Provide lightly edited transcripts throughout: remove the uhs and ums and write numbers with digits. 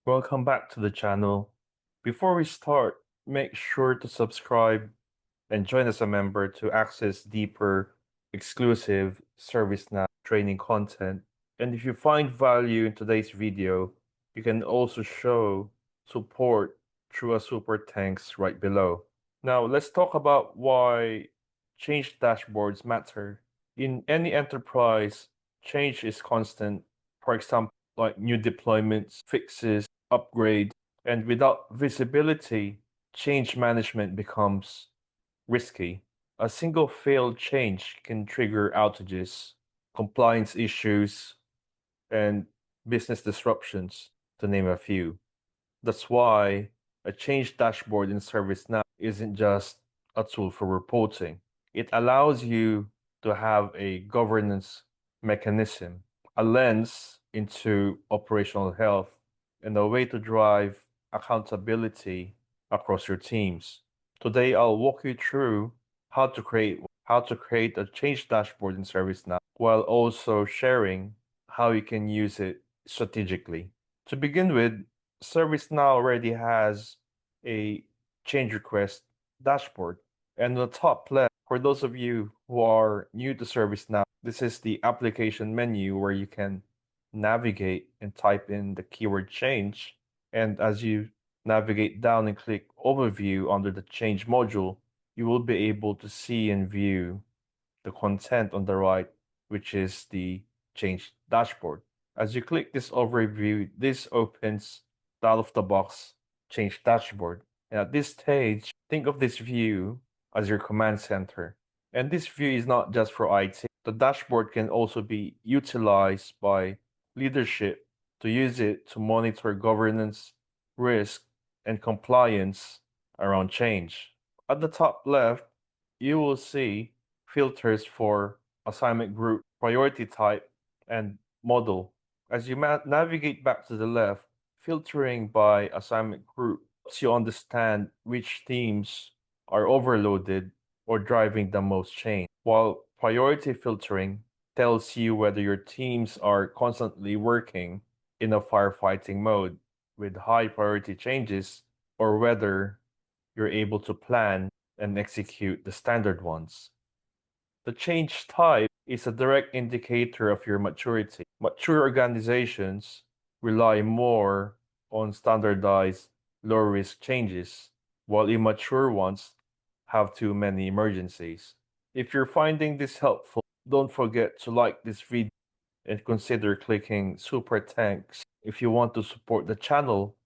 Welcome back to the channel. Before we start, make sure to subscribe and join as a member to access deeper, exclusive ServiceNow training content. And if you find value in today's video, you can also show support through a super thanks right below. Now, let's talk about why change dashboards matter. In any enterprise, change is constant. For example, like new deployments, fixes, upgrades, and without visibility, change management becomes risky. A single failed change can trigger outages, compliance issues, and business disruptions, to name a few. That's why a change dashboard in ServiceNow isn't just a tool for reporting. It allows you to have a governance mechanism, a lens into operational health, and a way to drive accountability across your teams. Today, I'll walk you through how to create a change dashboard in ServiceNow while also sharing how you can use it strategically. To begin with, ServiceNow already has a change request dashboard. And on the top left, for those of you who are new to ServiceNow, this is the application menu where you can navigate and type in the keyword change. And as you navigate down and click overview under the change module, you will be able to see and view the content on the right, which is the change dashboard. As you click this overview, this opens the out-of-the-box change dashboard. And at this stage, think of this view as your command center. And this view is not just for IT. The dashboard can also be utilized by leadership to use it to monitor governance, risk, and compliance around change. At the top left, you will see filters for assignment group, priority type, and model. As you navigate back to the left, filtering by assignment group helps you understand which teams are overloaded or driving the most change, while priority filtering tells you whether your teams are constantly working in a firefighting mode with high priority changes or whether you're able to plan and execute the standard ones. The change type is a direct indicator of your maturity. Mature organizations rely more on standardized, low-risk changes, while immature ones have too many emergencies. If you're finding this helpful, don't forget to like this video and consider clicking super thanks if you want to support the channel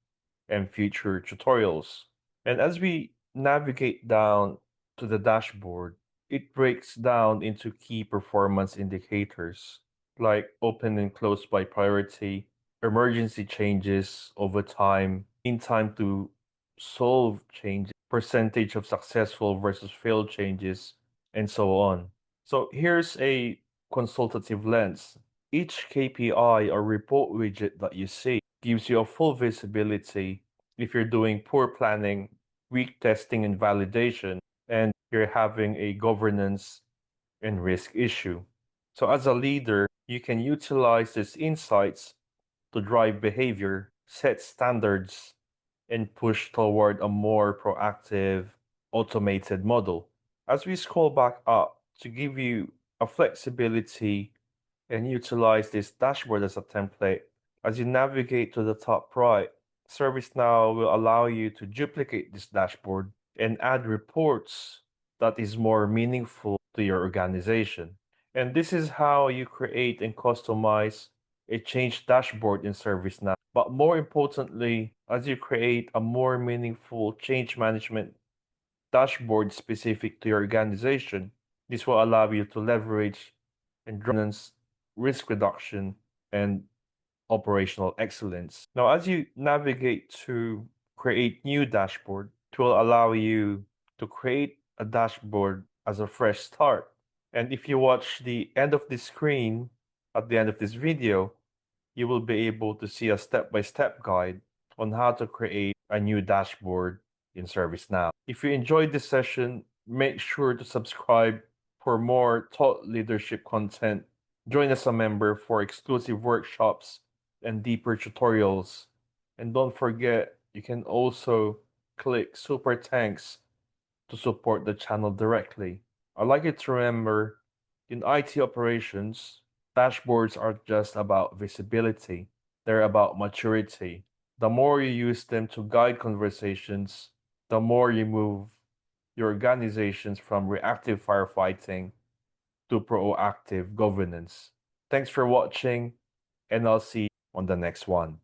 and future tutorials. And as we navigate down to the dashboard, it breaks down into key performance indicators like open and close by priority, emergency changes over time, mean time to solve changes, percentage of successful versus failed changes, and so on. So here's a consultative lens. Each KPI or report widget that you see gives you a full visibility if you're doing poor planning, weak testing and validation, and you're having a governance and risk issue. So as a leader, you can utilize these insights to drive behavior, set standards, and push toward a more proactive, automated model. As we scroll back up to give you a flexibility and utilize this dashboard as a template, as you navigate to the top right, ServiceNow will allow you to duplicate this dashboard and add reports that is more meaningful to your organization. And this is how you create and customize a change dashboard in ServiceNow. But more importantly, as you create a more meaningful change management dashboard specific to your organization, this will allow you to leverage and governance, risk reduction, and operational excellence. Now, as you navigate to create new dashboard, it will allow you to create a dashboard as a fresh start. And if you watch the end of this screen, at the end of this video, you will be able to see a step-by-step guide on how to create a new dashboard in ServiceNow. If you enjoyed this session, make sure to subscribe for more thought leadership content. Join as a member for exclusive workshops and deeper tutorials And don't forget, you can also click Super Thanks to support the channel directly. I'd like you to remember, in IT operations, dashboards aren't just about visibility, they're about maturity. The more you use them to guide conversations, the more you move your organizations from reactive firefighting to proactive governance. Thanks for watching, and I'll see you on the next one.